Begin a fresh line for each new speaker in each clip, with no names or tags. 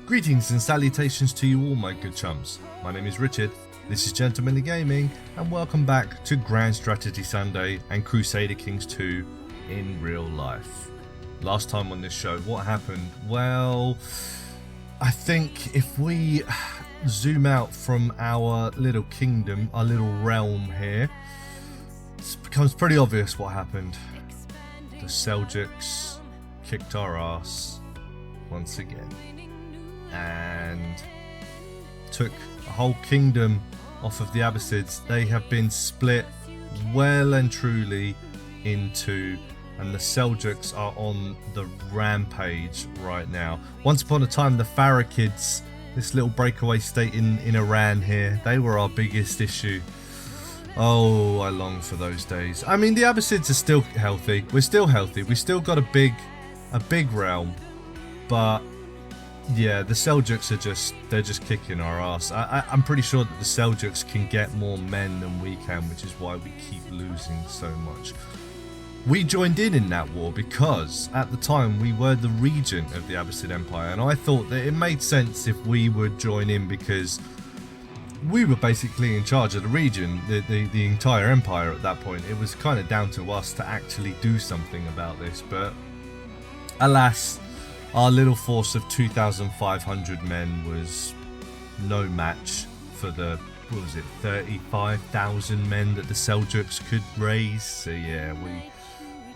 Greetings and salutations to you all, my good chums. My name is Richard, this is Gentlemanly Gaming, and welcome back to Grand Strategy Sunday and Crusader Kings 2 in real life. Last time on this show, what happened? Well, I think if we zoom out from our little kingdom, our little realm here, it becomes pretty obvious what happened. The Seljuks kicked our ass once again and took a whole kingdom off of the Abbasids. They have been split well and truly in two, and the Seljuks are on the rampage right now. Once upon a time, the Farakids, this little breakaway state in Iran here, they were our biggest issue. Oh, I long for those days. I mean, the Abbasids are still healthy. We're still healthy. We still got a big realm, but yeah, the Seljuks are they're just kicking our ass. I'm pretty sure that the Seljuks can get more men than we can, which is why we keep losing so much. We joined in that war because at the time we were the regent of the Abbasid Empire, and I thought that it made sense if we would join in because we were basically in charge of the region, the entire empire at that point. It was kind of down to us to actually do something about this, but alas, our little force of 2,500 men was no match for the, what was it, 35,000 men that the Seljuks could raise. So yeah,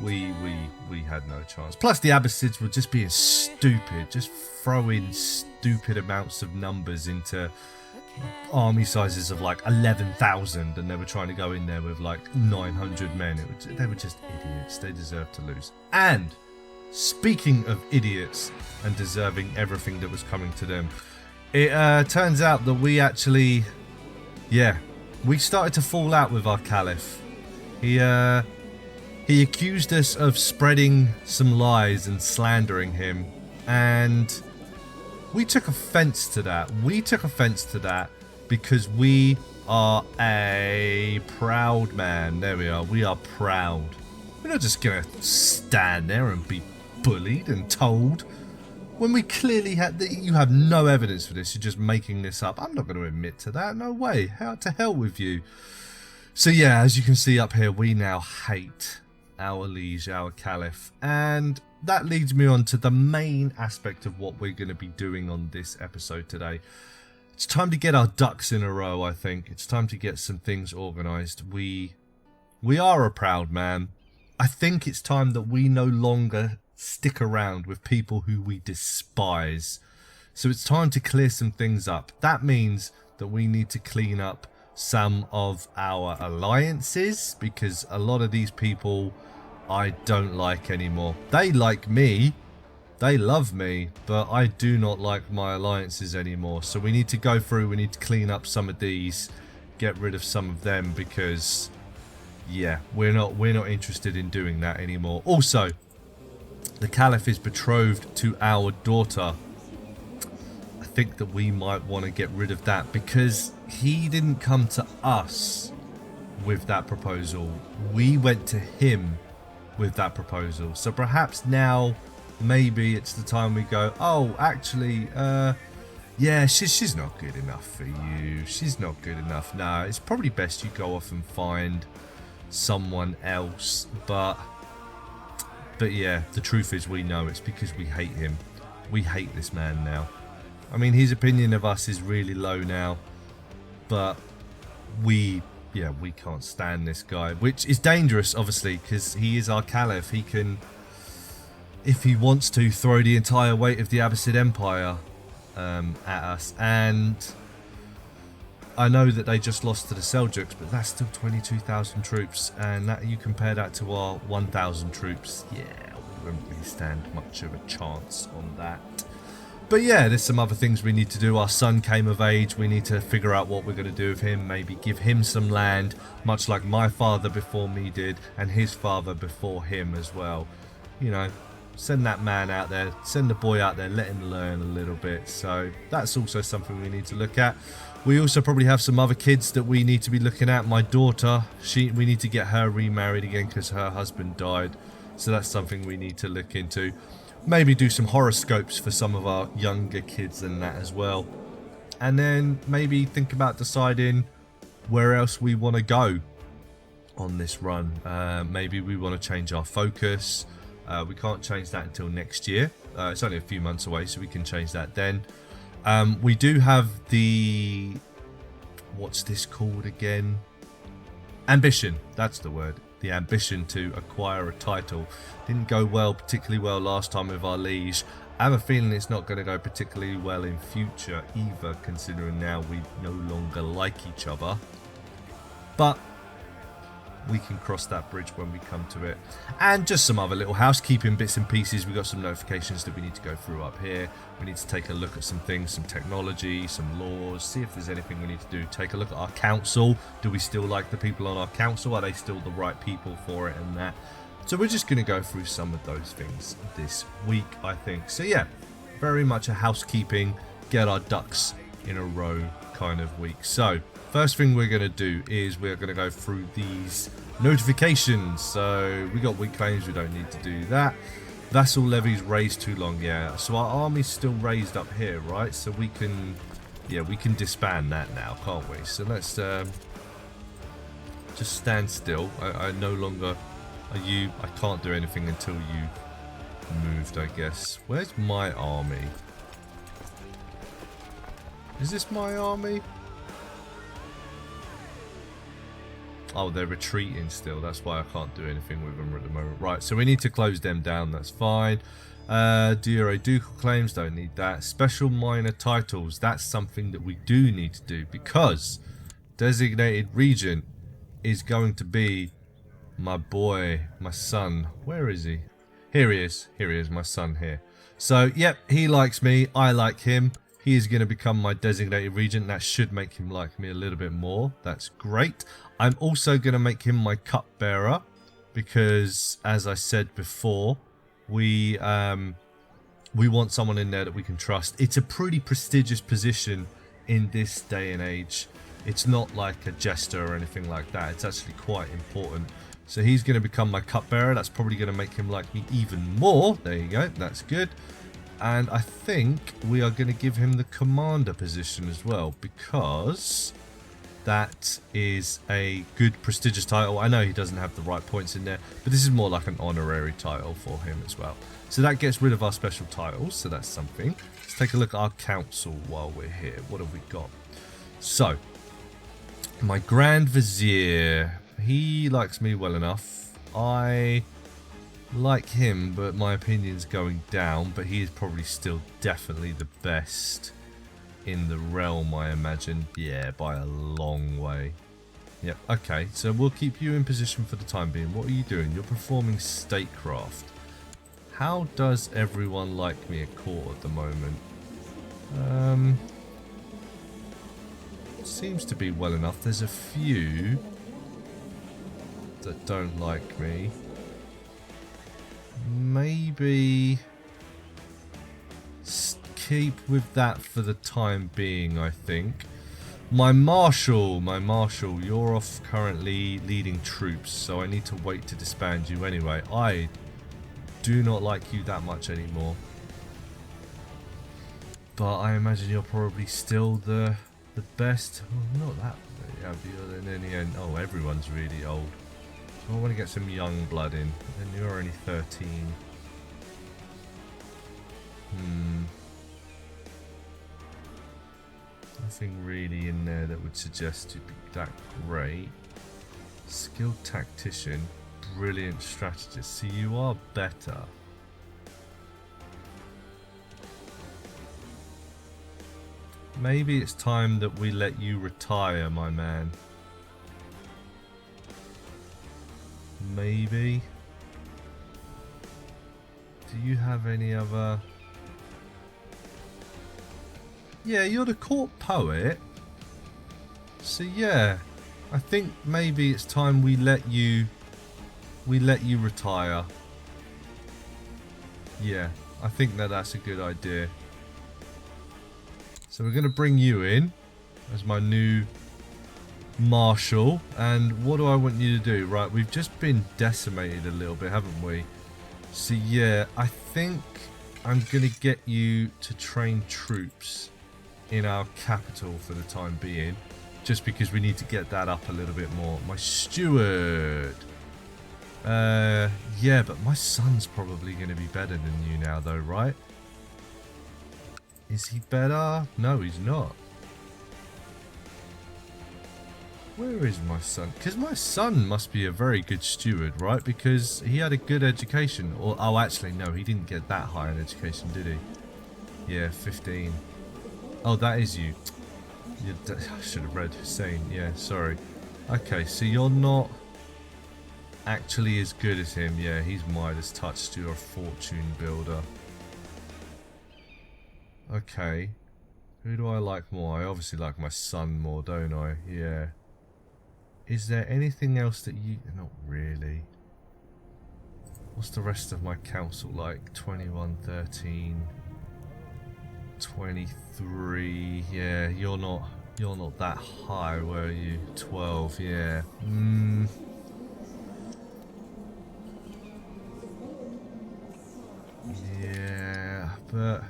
we had no chance. Plus the Abbasids were just being stupid, just throwing stupid amounts of numbers into army sizes of like 11,000, and they were trying to go in there with like 900 men. They were just idiots. They deserved to lose. And speaking of idiots and deserving everything that was coming to them, it turns out that we actually, we started to fall out with our Caliph. He accused us of spreading some lies and slandering him, and we took offense to that. We took offense to that because we are a proud man. There we are. We are proud. We're not just going to stand there and be bullied and told when we clearly had that. You have no evidence for this. You're just making this up. I'm not going to admit to that. No way. How to hell with you. So yeah, as you can see up here, we now hate our liege, our Caliph, and that leads me on to the main aspect of what we're going to be doing on this episode today. It's time to get our ducks in a row. I think it's time to get some things organized. We are a proud man. I think it's time that we no longer stick around with people who we despise. So it's time to clear some things up. That means that we need to clean up some of our alliances, because a lot of these people I don't like anymore. They like me, they love me, but I do not like my alliances anymore. So we need to go through, we need to clean up some of these, get rid of some of them, because yeah, we're not interested in doing that anymore. Also, the Caliph is betrothed to our daughter. I think that we might want to get rid of that because he didn't come to us with that proposal. We went to him with that proposal. So perhaps now maybe it's the time we go, oh, actually, yeah, she's not good enough for you. She's not good enough. No, it's probably best you go off and find someone else. But yeah, the truth is we know it's because we hate him. We hate this man now. I mean, his opinion of us is really low now, but we can't stand this guy, which is dangerous, obviously, because he is our Caliph. He can, if he wants to, throw the entire weight of the Abbasid Empire at us. And I know that they just lost to the Seljuks, but that's still 22,000 troops, and that you compare that to our 1,000 troops, yeah, we won't really stand much of a chance on that. But yeah, there's some other things we need to do. Our son came of age. We need to figure out what we're going to do with him. Maybe give him some land, much like my father before me did, and his father before him as well. You know, send that man out there, send the boy out there, let him learn a little bit. So that's also something we need to look at. We also probably have some other kids that we need to be looking at. My daughter, we need to get her remarried again because her husband died. So that's something we need to look into. Maybe do some horoscopes for some of our younger kids and that as well. And then maybe think about deciding where else we want to go on this run. Maybe we want to change our focus. We can't change that until next year. It's only a few months away, so we can change that then. We do have the... what's this called again? Ambition. That's the word. The ambition to acquire a title. Didn't go well, particularly well last time with our liege. I have a feeling it's not going to go particularly well in future either, considering now we no longer like each other. But we can cross that bridge when we come to it. And just some other little housekeeping bits and pieces. We've got some notifications that we need to go through up here. We need to take a look at some things, some technology, some laws, see if there's anything we need to do. Take a look at our council. Do we still like the people on our council? Are they still the right people for it and that? So we're just going to go through some of those things this week, I think. So yeah, very much a housekeeping, get our ducks in a row kind of week. So first thing we're going to do is we're going to go through these notifications. So we got weak claims, we don't need to do that. Vassal levies raised too long, yeah. So our army's still raised up here, right? So we can, yeah, we can disband that now, can't we? So let's just stand still. I no longer... Are you... I can't do anything until you moved, I guess. Where's my army? Is this my army? Oh, they're retreating still. That's why I can't do anything with them at the moment. Right, so we need to close them down. That's fine. Ducal claims, don't need that. Special minor titles. That's something that we do need to do, because designated regent is going to be my boy, my son. Where is he? Here he is. Here he is, my son here. So, yep, he likes me. I like him. He is going to become my designated regent. That should make him like me a little bit more. That's great. I'm also going to make him my cupbearer, because, as I said before, we want someone in there that we can trust. It's a pretty prestigious position in this day and age. It's not like a jester or anything like that. It's actually quite important. So he's going to become my cupbearer. That's probably going to make him like me even more. There you go. That's good. And I think we are going to give him the commander position as well, because that is a good prestigious title. I know he doesn't have the right points in there, but this is more like an honorary title for him as well. So that gets rid of our special titles, so that's something. Let's take a look at our council while we're here. What have we got? So, my Grand Vizier, he likes me well enough. I like him, but my opinion's going down, but he is probably still definitely the best in the realm, I imagine. Yeah, by a long way. Yep, okay, so we'll keep you in position for the time being. What are you doing? You're performing statecraft. How does everyone like me at court at the moment? Seems to be well enough. There's a few that don't like me. Maybe keep with that for the time being, I think. My marshal, you're off currently leading troops, so I need to wait to disband you anyway. I do not like you that much anymore. But I imagine you're probably still the best. Well, not that many, in the end. Oh, everyone's really old. So I want to get some young blood in. And you're only 13. Nothing really in there that would suggest you'd be that great. Skilled tactician, brilliant strategist. So you are better. Maybe it's time that we let you retire, my man. Maybe. Do you have any other... Yeah, you're the court poet. So yeah, I think maybe it's time we let you retire. Yeah, I think that's a good idea. So we're going to bring you in as my new marshal. And what do I want you to do? Right, we've just been decimated a little bit, haven't we? So yeah, I think I'm going to get you to train troops in our capital for the time being. Just because we need to get that up a little bit more. My steward. Yeah, but my son's probably going to be better than you now though, right? Is he better? No, he's not. Where is my son? Because my son must be a very good steward, right? Because he had a good education. Or oh, actually, no, he didn't get that high an education, did he? Yeah, 15. Oh, that is you. I should have read Hussein. Yeah, sorry. Okay, so you're not actually as good as him. Yeah, he's Midas touched. You're a fortune builder. Okay. Who do I like more? I obviously like my son more, don't I? Yeah. Is there anything else that you... Not really. What's the rest of my council like? 21, 13, 23. Yeah, you're not that high, were you? 12, yeah. Yeah, but...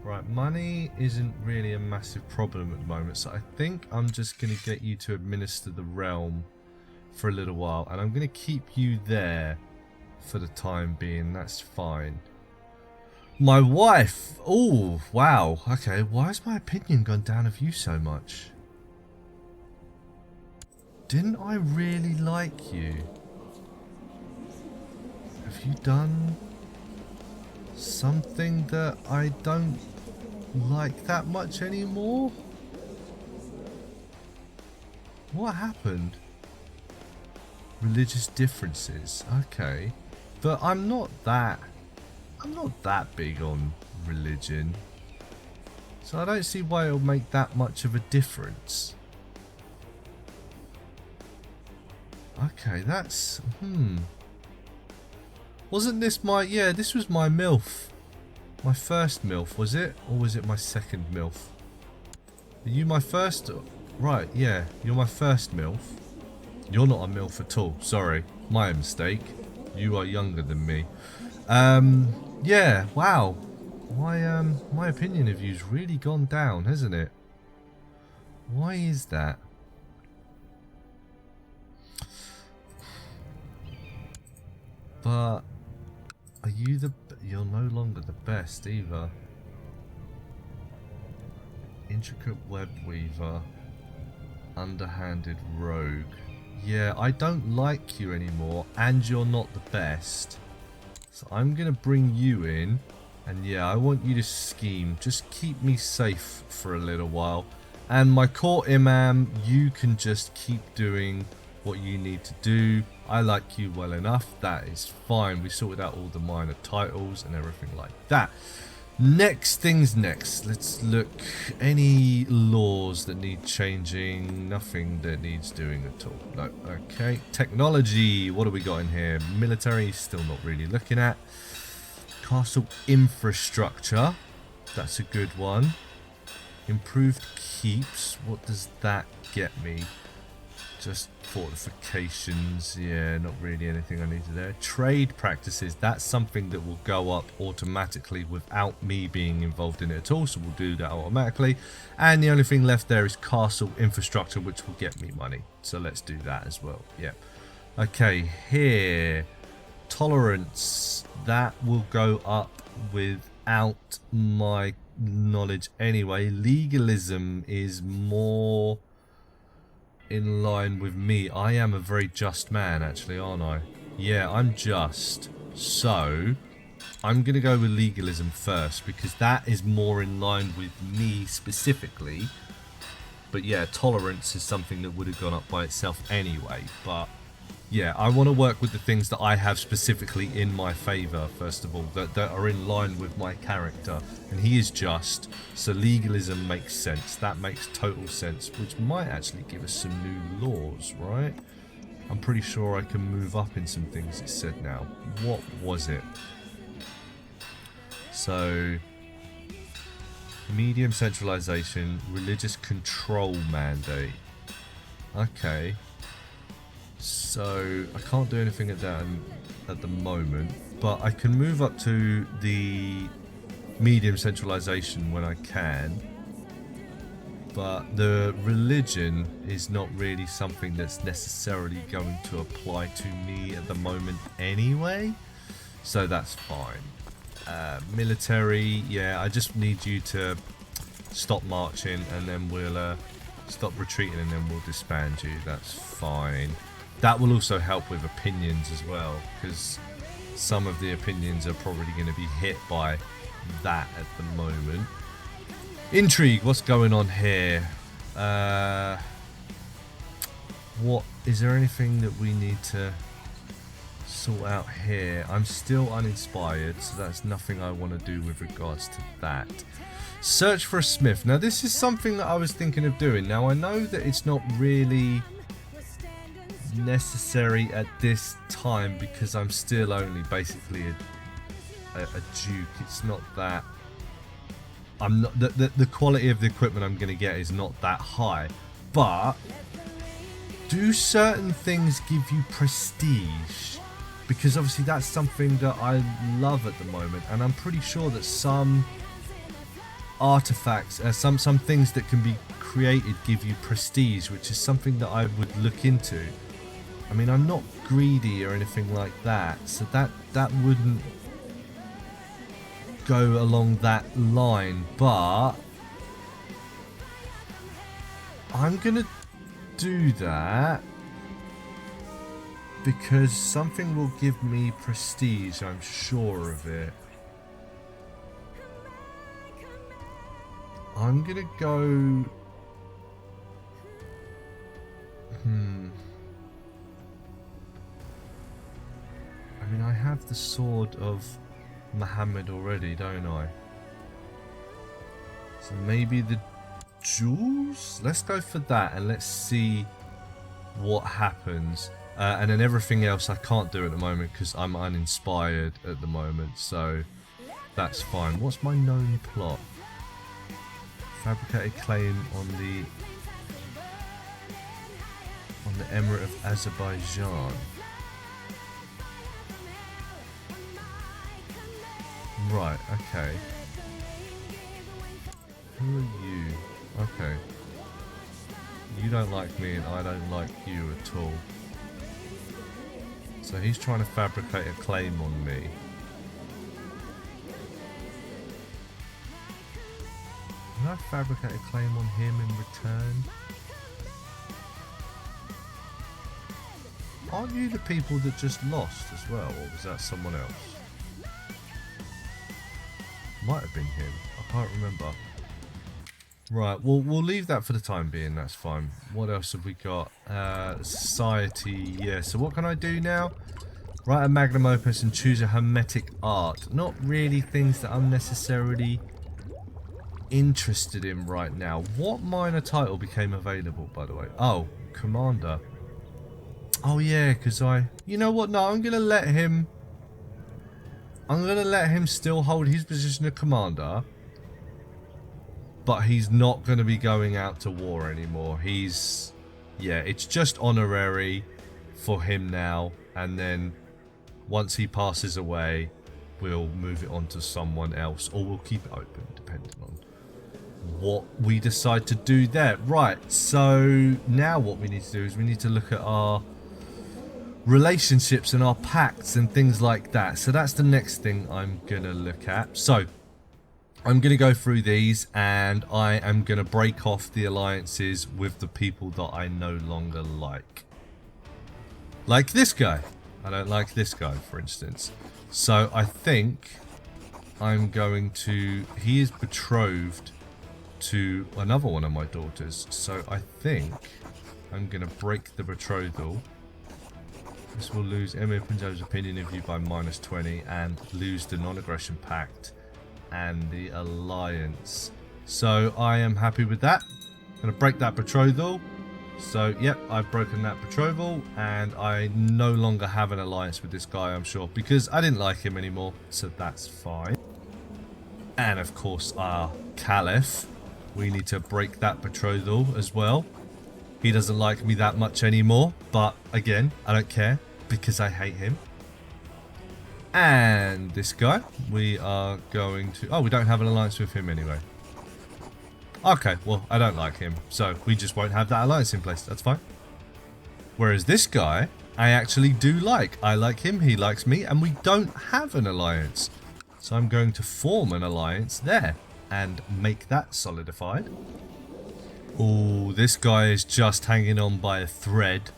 Right, money isn't really a massive problem at the moment, so I think I'm just going to get you to administer the realm for a little while, and I'm going to keep you there for the time being. That's fine. My wife! Oh, wow. Okay, why has my opinion gone down of you so much? Didn't I really like you? Have you done something that I don't like that much anymore? What happened? Religious differences. Okay. But I'm not that big on religion. So I don't see why it'll make that much of a difference. Okay, that's... Wasn't this my... Yeah, this was my MILF. My first MILF, was it? Or was it my second MILF? Are you my first... Right, yeah. You're my first MILF. You're not a MILF at all. Sorry. My mistake. You are younger than me. Yeah, wow. My opinion of you's really gone down, hasn't it? Why is that? But are you the... You're no longer the best either. Intricate web weaver. Underhanded rogue. Yeah, I don't like you anymore, and you're not the best. So I'm going to bring you in. And yeah, I want you to scheme. Just keep me safe for a little while. And my court imam, you can just keep doing what you need to do. I like you well enough. That is fine. We sorted out all the minor titles and everything like that. Next things next. Let's look. Any laws that need changing? Nothing that needs doing at all. No. Okay. Technology. What do we got in here? Military. Still not really looking at. Castle infrastructure. That's a good one. Improved keeps. What does that get me? Just fortifications. Yeah, not really anything I needed there. Trade practices. That's something that will go up automatically without me being involved in it at all. So we'll do that automatically. And the only thing left there is castle infrastructure, which will get me money. So let's do that as well. Yeah. Okay, here. Tolerance. That will go up without my knowledge anyway. Legalism is more in line with me. I am a very just man, actually, aren't I? Yeah, I'm just. So I'm going to go with legalism first, because that is more in line with me specifically. But yeah, tolerance is something that would have gone up by itself anyway. But yeah, I want to work with the things that I have specifically in my favour, first of all, that are in line with my character. And he is just, so legalism makes sense. That makes total sense, which might actually give us some new laws, right? I'm pretty sure I can move up in some things it said now. What was it? So, Medium centralization, religious control mandate. Okay. So I can't do anything at that at the moment, but I can move up to the medium centralization when I can. But the religion is not really something that's necessarily going to apply to me at the moment anyway, so that's fine. Military, yeah, I just need you to stop marching and then we'll stop retreating and then we'll disband you. That's fine. That will also help with opinions as well, because some of the opinions are probably going to be hit by that at the moment. Intrigue, what's going on here? What is there anything that we need to sort out here? I'm still uninspired, so that's nothing I want to do with regards to that. Search for a smith. Now this is something that I was thinking of doing. Now I know that it's not really necessary at this time because I'm still only basically a duke. It's not that I'm not the quality of the equipment I'm going to get is not that high, but do certain things give you prestige? Because obviously that's something that I love at the moment, and I'm pretty sure that some artifacts, some things that can be created give you prestige, which is something that I would look into. I mean, I'm not greedy or anything like that, so that wouldn't go along that line, but I'm gonna do that because something will give me prestige, I'm sure of it. I'm gonna go I mean, I have the sword of Muhammad already, don't I? So maybe the jewels? Let's go for that and let's see what happens. And then everything else I can't do at the moment because I'm uninspired at the moment, so that's fine. What's my known plot? Fabricated claim on the Emirate of Azerbaijan. Right, okay. Who are you? Okay. You don't like me and I don't like you at all. So he's trying to fabricate a claim on me. Can I fabricate a claim on him in return? Aren't you the people that just lost as well, or was that someone else? Might have been him. I can't remember. Right, well, we'll leave that for the time being. That's fine. What else have we got? Society. Yeah, so what can I do now? Write a magnum opus and choose a hermetic art. Not really things that I'm necessarily interested in right now. What minor title became available, by the way? Oh, commander. Oh, yeah, because You know what? No, I'm going to let him still hold his position of commander, but he's not going to be going out to war anymore. Yeah, it's just honorary for him now, and then once he passes away, we'll move it on to someone else, or we'll keep it open, depending on what we decide to do there. Right, so now what we need to do is we need to look at our relationships and our pacts and things like that. So that's the next thing I'm gonna look at. So I'm gonna go through these and I am gonna break off the alliances with the people that I no longer like this guy. I don't like this guy, for instance. So I think I'm going to, he is betrothed to another one of my daughters, so I think I'm gonna break the betrothal. This will lose Emir Punjab's opinion of you by -20 and lose the non-aggression pact and the alliance. So I am happy with that. I'm going to break that betrothal. So yep, I've broken that betrothal and I no longer have an alliance with this guy, I'm sure, because I didn't like him anymore. So that's fine. And of course our Caliph. We need to break that betrothal as well. He doesn't like me that much anymore, but again, I don't care because I hate him. And this guy, we are going to... Oh, we don't have an alliance with him anyway. Okay, well, I don't like him, so we just won't have that alliance in place. That's fine. Whereas this guy, I actually do like. I like him, he likes me, and we don't have an alliance. So I'm going to form an alliance there and make that solidified. Oh, this guy is just hanging on by a thread.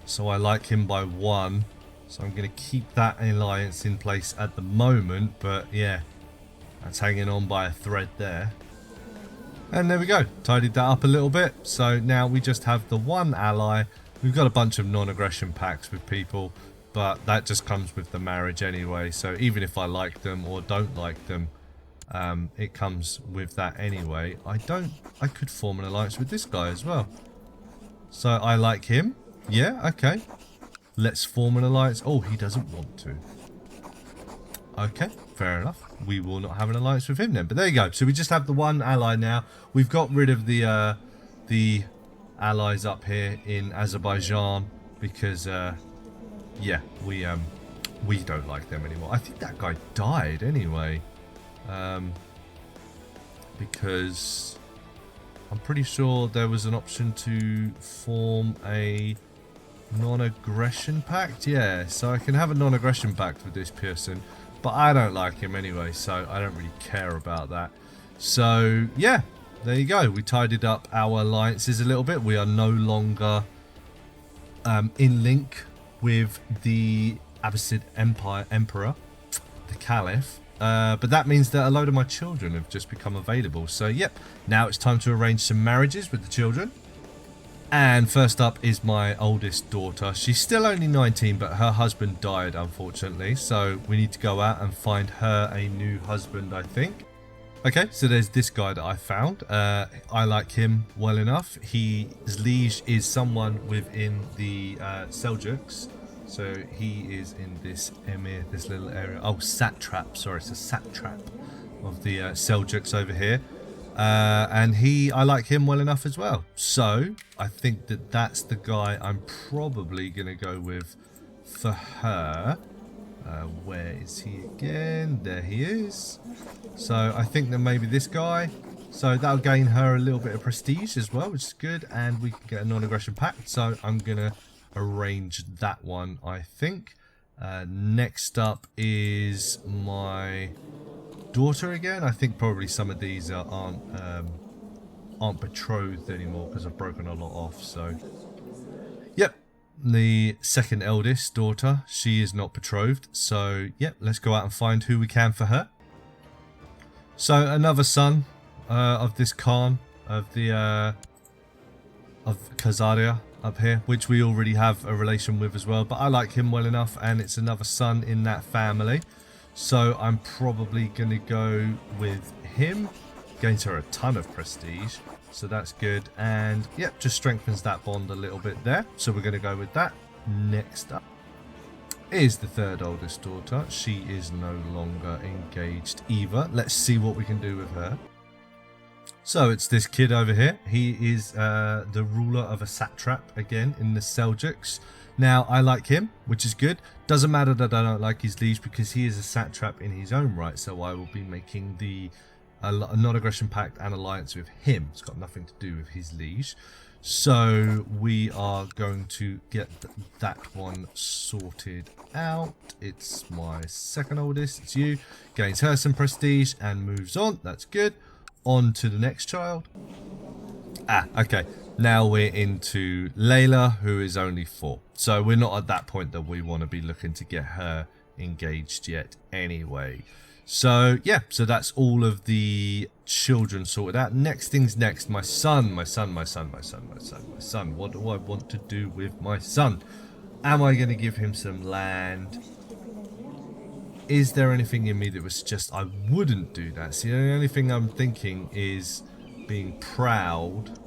So I like him by 1. So I'm going to keep that alliance in place at the moment. But yeah, that's hanging on by a thread there. And there we go. Tidied that up a little bit. So now we just have the 1 ally. We've got a bunch of non-aggression pacts with people. But that just comes with the marriage anyway. So even if I like them or don't like them, it comes with that anyway. I could form an alliance with this guy as well. So I like him. Yeah, okay. Let's form an alliance. Oh, he doesn't want to. Okay, fair enough. We will not have an alliance with him then. But there you go. So we just have the 1 ally now. We've got rid of the allies up here in Azerbaijan because yeah, we don't like them anymore. I think that guy died anyway. Because I'm pretty sure there was an option to form a non-aggression pact. Yeah, so I can have a non-aggression pact with this person, but I don't like him anyway, so I don't really care about that. So yeah, there you go. We tidied up our alliances a little bit. We are no longer in link with the Abbasid Emperor, the Caliph. But that means that a load of my children have just become available. So yep, now it's time to arrange some marriages with the children. And first up is my oldest daughter. She's still only 19, but her husband died, unfortunately. So we need to go out and find her a new husband, I think. Okay, so there's this guy that I found. I like him well enough. His liege is someone within the Seljuks. So he is in this emir, this little area. Oh, satrap. Sorry, it's a satrap of the Seljuks over here. And I like him well enough as well. So I think that that's the guy I'm probably going to go with for her. Where is he again? There he is. So I think that maybe this guy. So that'll gain her a little bit of prestige as well, which is good. And we can get a non-aggression pact. So I'm going to arrange that one, I think. Next up is my daughter again. I think probably some of these aren't betrothed anymore because I've broken a lot off. So yep, the second eldest daughter, she is not betrothed. So yep, let's go out and find who we can for her. So another son of this Khan of the of Crusader up here, which we already have a relation with as well, but I like him well enough, and it's another son in that family. So I'm probably going to go with him. Gains her a ton of prestige, so that's good. And yep, just strengthens that bond a little bit there. So we're going to go with that. Next up is the third oldest daughter. She is no longer engaged either. Let's see what we can do with her. So it's this kid over here. He is the ruler of a satrap again in the Seljuks. Now, I like him, which is good. Doesn't matter that I don't like his liege because he is a satrap in his own right. So I will be making the non-aggression pact and alliance with him. It's got nothing to do with his liege. So we are going to get that one sorted out. It's my second oldest. It's you. Gains her some prestige and moves on. That's good. On to the next child. Okay. Now we're into Layla, who is only 4. So we're not at that point that we want to be looking to get her engaged yet anyway. So yeah, so that's all of the children sorted out. Next thing's next. My son. What do I want to do with my son? Am I going to give him some land? Is there anything in me that was just, I wouldn't do that? See, the only thing I'm thinking is being proud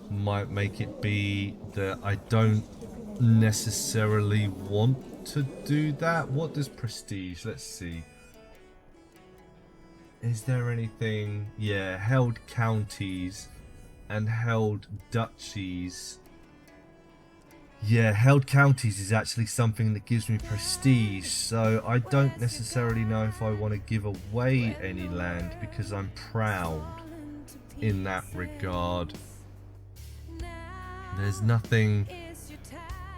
might make it be that I don't necessarily want to do that. What does prestige? Let's see. Is there anything? Yeah, held counties and held duchies. Yeah, held counties is actually something that gives me prestige, so I don't necessarily know if I want to give away any land because I'm proud in that regard. There's nothing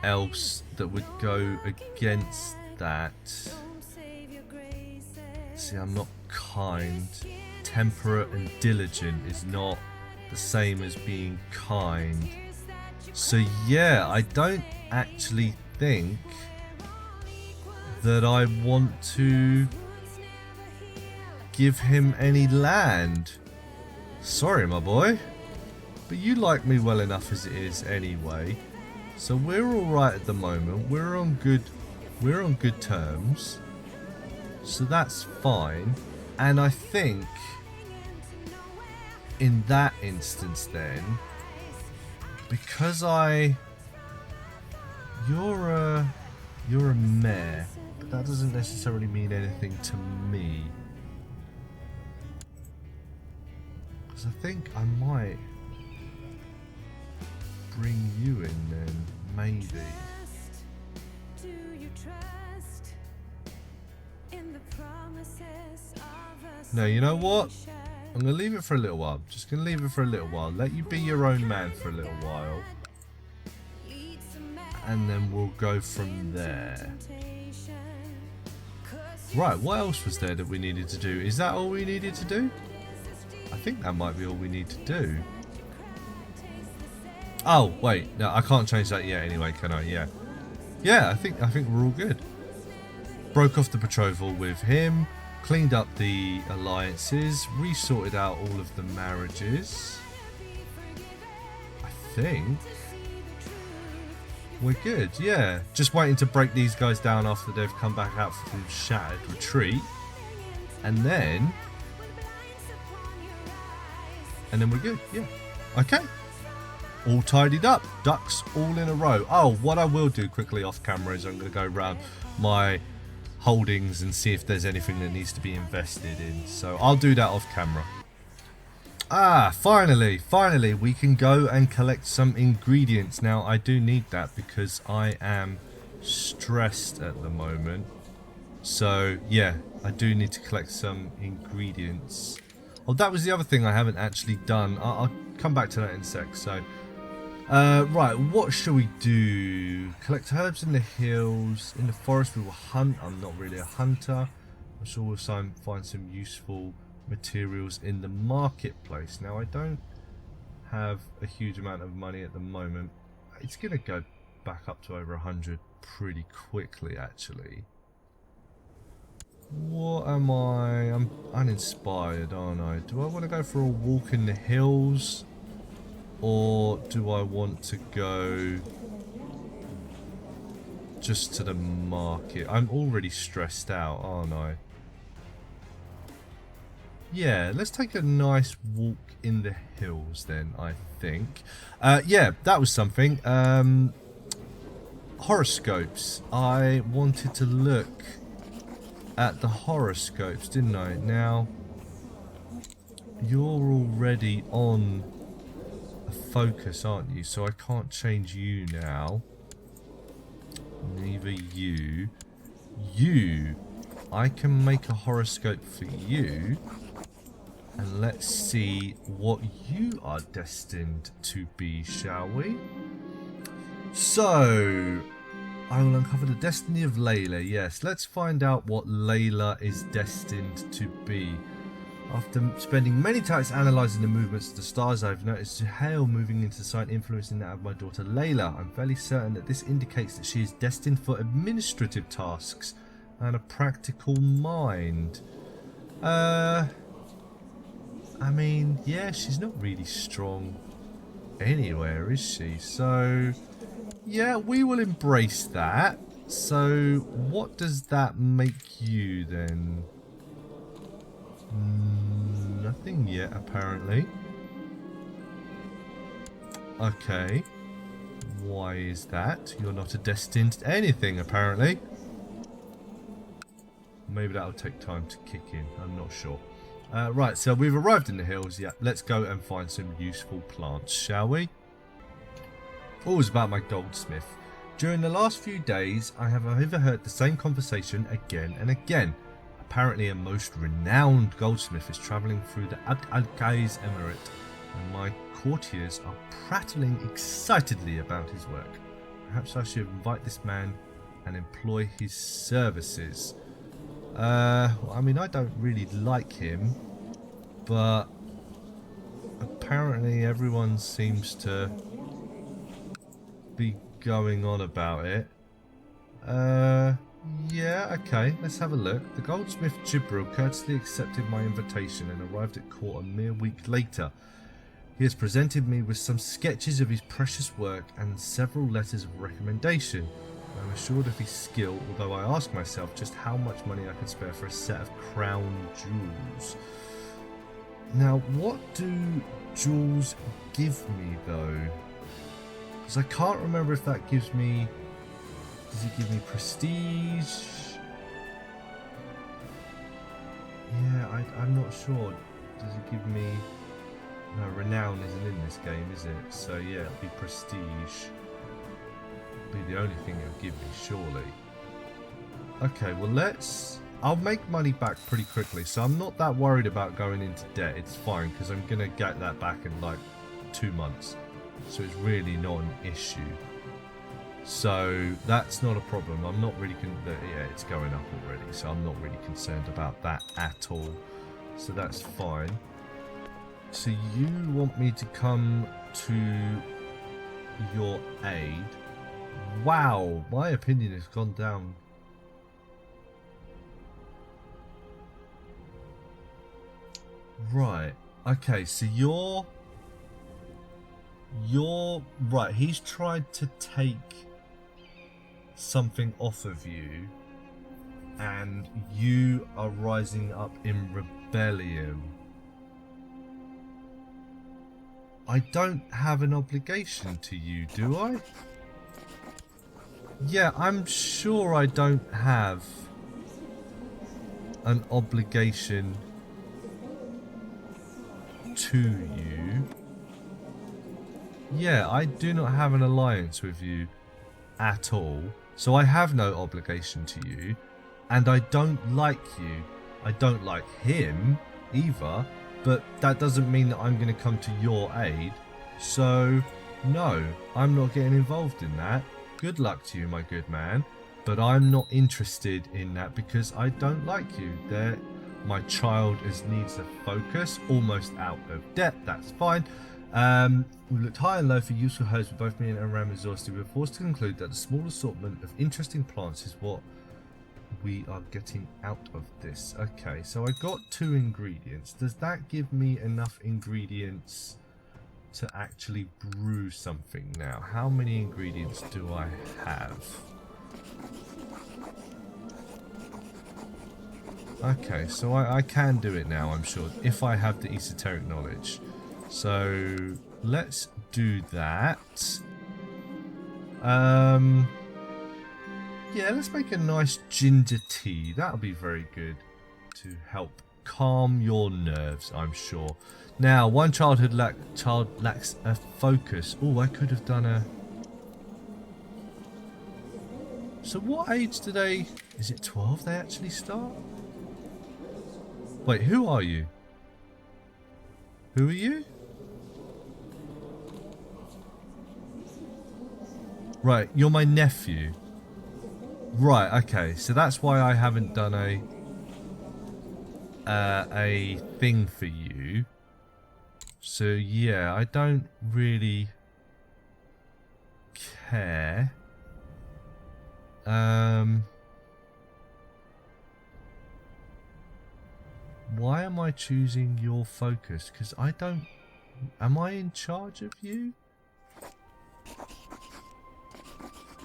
else that would go against that. See, I'm not kind. Temperate and diligent is not the same as being kind. So yeah, I don't actually think that I want to give him any land. Sorry, my boy, but you like me well enough as it is anyway. So we're all right at the moment. We're on good terms. So that's fine. And I think in that instance then, because you're a mayor, but that doesn't necessarily mean anything to me. Because I think I might bring you in then, maybe. No, you know what? I'm going to leave it for a little while. Just going to leave it for a little while. Let you be your own man for a little while. And then we'll go from there. Right, what else was there that we needed to do? Is that all we needed to do? I think that might be all we need to do. Oh, wait. No, I can't change that yet anyway, can I? Yeah. Yeah, I think we're all good. Broke off the betrothal with him. Cleaned up the alliances, resorted out all of the marriages. I think we're good, yeah. Just waiting to break these guys down after they've come back out from Shattered Retreat. And then we're good, yeah. Okay. All tidied up. Ducks all in a row. Oh, what I will do quickly off camera is I'm going to go around my holdings and see if there's anything that needs to be invested in. So I'll do that off camera. Finally we can go and collect some ingredients. Now I do need that because I am stressed at the moment. So yeah, I do need to collect some ingredients. Oh, that was the other thing I haven't actually done. I'll come back to that in a sec. So right, what shall we do? Collect herbs in the hills. In the forest we will hunt. I'm not really a hunter. I'm sure we'll find some useful materials in the marketplace. Now I don't have a huge amount of money at the moment. It's going to go back up to over 100 pretty quickly actually. What am I? I'm uninspired, aren't I? Do I want to go for a walk in the hills? Or do I want to go just to the market? I'm already stressed out, aren't I? Yeah, let's take a nice walk in the hills then, I think. Yeah, that was something. Horoscopes. I wanted to look at the horoscopes, didn't I? Now, you're already on a focus, aren't you? So I can't change you now. Neither you. You. I can make a horoscope for you. And let's see what you are destined to be, shall we? So, I will uncover the destiny of Layla. Yes, let's find out what Layla is destined to be. After spending many times analysing the movements of the stars, I've noticed a hail moving into sight, influencing that of my daughter Layla. I'm fairly certain that this indicates that she is destined for administrative tasks and a practical mind. I mean, yeah, she's not really strong anywhere, is she? So, yeah, we will embrace that. So, what does that make you then? Nothing yet, apparently. Okay. Why is that? You're not destined to anything, apparently. Maybe that'll take time to kick in. I'm not sure. Right, so we've arrived in the hills. Yeah, let's go and find some useful plants, shall we? Always about my goldsmith. During the last few days, I have overheard the same conversation again and again. Apparently a most renowned goldsmith is travelling through the Abd al-Qais Emirate, and my courtiers are prattling excitedly about his work. Perhaps I should invite this man and employ his services. Well, I mean, I don't really like him, but apparently everyone seems to be going on about it. Yeah, okay, let's have a look. The goldsmith Jibril courteously accepted my invitation and arrived at court a mere week later. He has presented me with some sketches of his precious work and several letters of recommendation. I am assured of his skill, although I ask myself just how much money I can spare for a set of crown jewels. Now, what do jewels give me, though? Because I can't remember if that gives me... Does it give me prestige? Yeah, I'm not sure. Does it give me... No, renown isn't in this game, is it? So yeah, it'll be prestige. It'll be the only thing it'll give me, surely. Okay, well I'll make money back pretty quickly, so I'm not that worried about going into debt. It's fine, because I'm going to get that back in like 2 months. So it's really not an issue. So that's not a problem. I'm not really... yeah, it's going up already, so I'm not really concerned about that at all. So that's fine. So you want me to come to your aid? Wow, my opinion has gone down. Right. Okay, so you're right. He's tried to take something off of you, and you are rising up in rebellion. I don't have an obligation to you, do I? Yeah, I'm sure I don't have an obligation to you. Yeah, I do not have an alliance with you at all. So I have no obligation to you. And I don't like you. I don't like him either. But that doesn't mean that I'm going to come to your aid. So, no, I'm not getting involved in that. Good luck to you, my good man. But I'm not interested in that because I don't like you. My child needs a focus, almost out of debt. That's fine. We looked high and low for useful herds, but both me and Aram exhausted. We were forced to conclude that the small assortment of interesting plants is what we are getting out of this. Okay, so I got 2 ingredients. Does that give me enough ingredients to actually brew something now? How many ingredients do I have? Okay, so I can do it now, I'm sure, if I have the esoteric knowledge. So let's do that. Yeah, let's make a nice ginger tea. That'll be very good to help calm your nerves, I'm sure. Now, one child lacks a focus. Oh, I could have done a... So what age do they... Is it 12 they actually start? Wait, who are you? Who are you? Right, you're my nephew. Right, okay, so that's why I haven't done a thing for you. So yeah, I don't really care. Why am I choosing your focus? Because I don't... Am I in charge of you?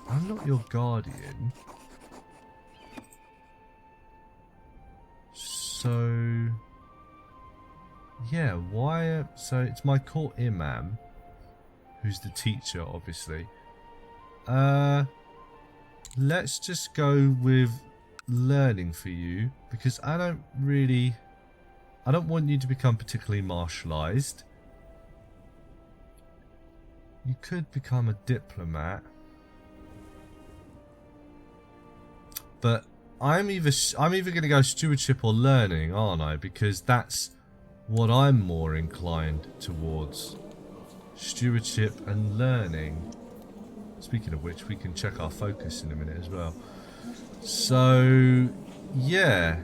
I'm not your guardian. So... Yeah, why... So it's my court imam, who's the teacher, obviously. Let's just go with learning for you, because I don't really I don't want you to become particularly martialized. You could become a diplomat. But I'm either going to go stewardship or learning, aren't I? Because that's what I'm more inclined towards. Stewardship and learning. Speaking of which, we can check our focus in a minute as well. So, yeah.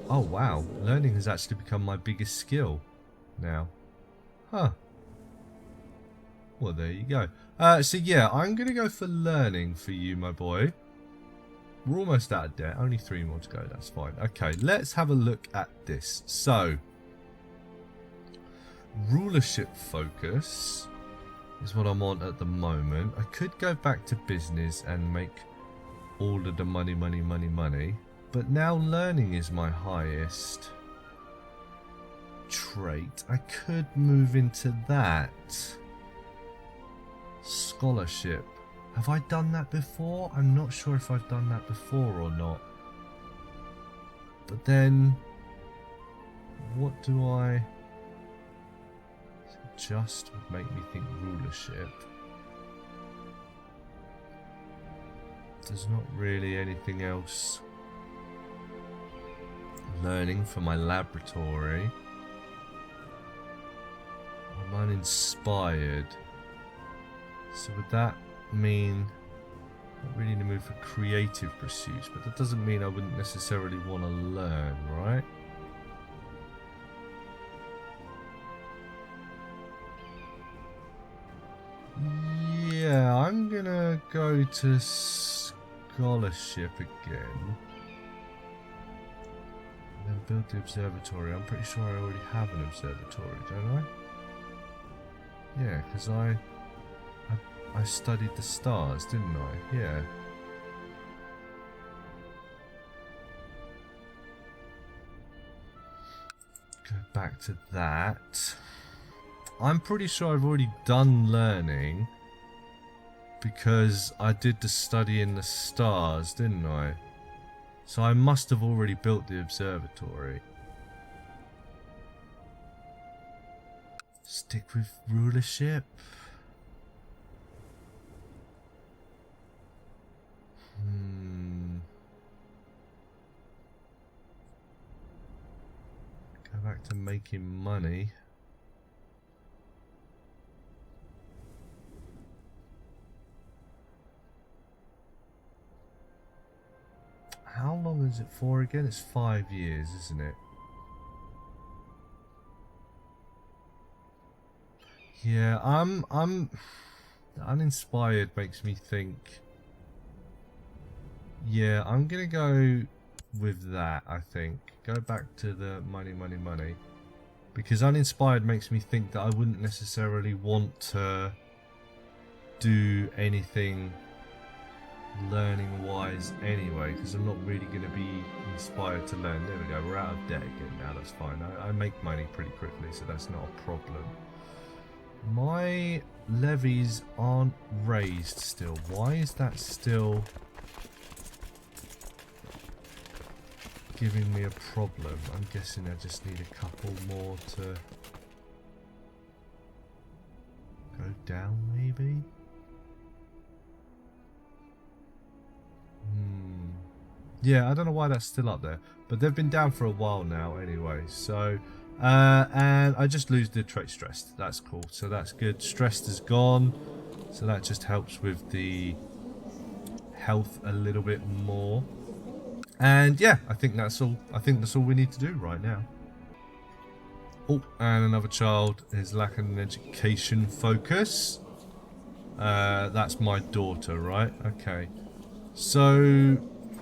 Oh, wow. Learning has actually become my biggest skill now. Huh. Well, there you go. So, yeah, I'm going to go for learning for you, my boy. We're almost out of debt. Only 3 more to go. That's fine. Okay, let's have a look at this. So, rulership focus is what I'm on at the moment. I could go back to business and make all of the money. But now learning is my highest trait. I could move into that. Scholarship. Have I done that before? I'm not sure if I've done that before or not. But then, what do I... Just would make me think rulership. There's not really anything else. Learning for my laboratory. I'm uninspired. So would that mean I really need to move for creative pursuits? But that doesn't mean I wouldn't necessarily want to learn, right? Yeah, I'm gonna go to scholarship again. And then build the observatory. I'm pretty sure I already have an observatory, don't I? Yeah, because I studied the stars, didn't I? Yeah. Go back to that. I'm pretty sure I've already done learning because I did the study in the stars, didn't I? So I must have already built the observatory. Stick with rulership. Go back to making money. How long is it for again? It's 5 years, isn't it? Yeah, uninspired makes me think. Yeah, I'm gonna go with that, I think. Go back to the money. Because uninspired makes me think that I wouldn't necessarily want to do anything learning wise anyway, because I'm not really going to be inspired to learn. There we go, we're out of debt again now, that's fine. I make money pretty quickly, so that's not a problem. My levies aren't raised still. Why is that still giving me a problem? I'm guessing I just need a couple more to go down, maybe? Yeah, I don't know why that's still up there, but they've been down for a while now anyway. So, and I just lose the trait stressed. That's cool. So that's good. Stressed is gone. So that just helps with the health a little bit more. And yeah, I think that's all. I think that's all we need to do right now. Oh, and another child is lacking an education focus. That's my daughter, right? Okay. So,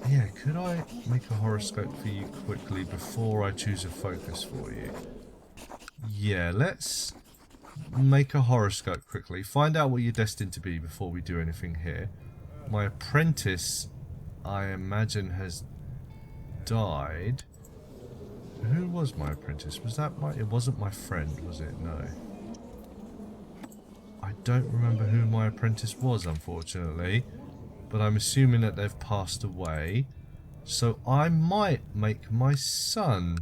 yeah, could I make a horoscope for you quickly before I choose a focus for you? Yeah, let's make a horoscope quickly. Find out what you're destined to be before we do anything here. My apprentice, I imagine, has died. Who was my apprentice? Was that my... It wasn't my friend, was it? No. I don't remember who my apprentice was, unfortunately. But I'm assuming that they've passed away. So I might make my son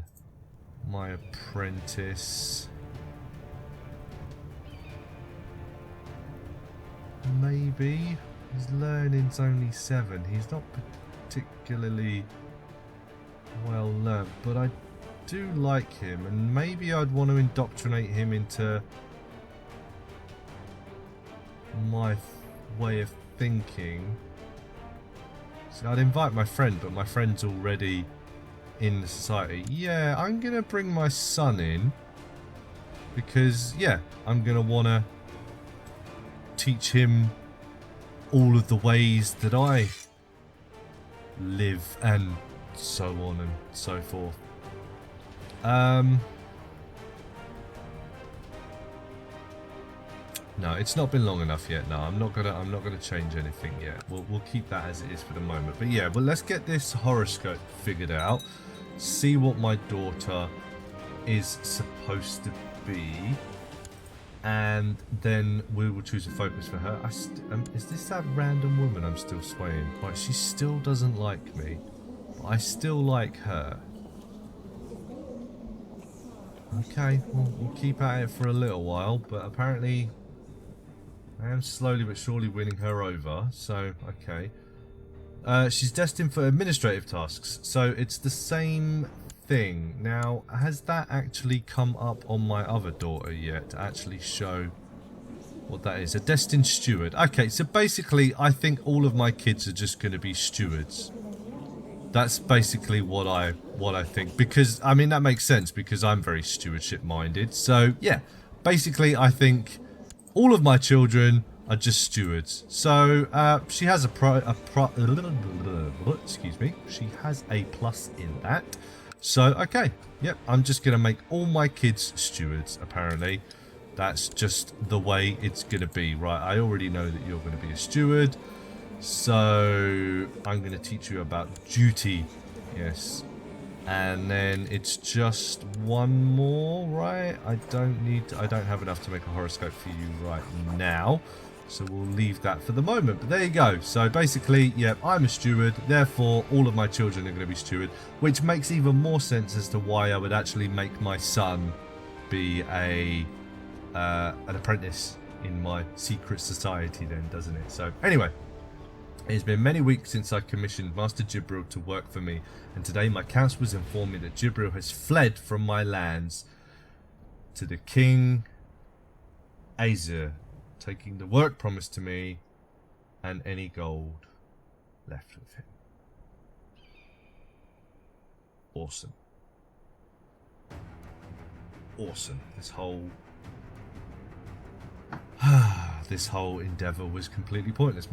my apprentice. Maybe. His learning's only 7. He's not particularly well learned, but I do like him, and maybe I'd want to indoctrinate him into my way of thinking. So I'd invite my friend, but my friend's already in the society. Yeah, I'm gonna bring my son in because, yeah, I'm gonna want to teach him all of the ways that I live and so on and so forth. No, it's not been long enough yet. No, I'm not gonna change anything yet. We'll keep that as it is for the moment. But yeah, well, let's get this horoscope figured out. See what my daughter is supposed to be, and then we will choose a focus for her. Is this that random woman I'm still swaying? Right, she still doesn't like me. But I still like her. Okay, we'll keep at it for a little while, but apparently I am slowly but surely winning her over, so okay. She's destined for administrative tasks, so it's the same thing. Now, has that actually come up on my other daughter yet to actually show what that is? A destined steward. Okay, so basically I think all of my kids are just going to be stewards. That's basically what I think, because I mean that makes sense because I'm very stewardship minded. So yeah, basically I think all of my children are just stewards. So she has excuse me, she has a plus in that. So okay, yep, I'm just gonna make all my kids stewards. Apparently, that's just the way it's gonna be, right? I already know that you're gonna be a steward. So I'm going to teach you about duty, yes, and then it's just one more, right? I don't have enough to make a horoscope for you right now, so we'll leave that for the moment. But there you go. So basically, yeah, I'm a steward, therefore all of my children are going to be steward, which makes even more sense as to why I would actually make my son be an apprentice in my secret society then, doesn't it? So anyway, it has been many weeks since I commissioned Master Jibril to work for me, and today my councillors inform me that Jibril has fled from my lands to the King Azir, taking the work promised to me and any gold left with him. Awesome. Awesome. This whole endeavour was completely pointless.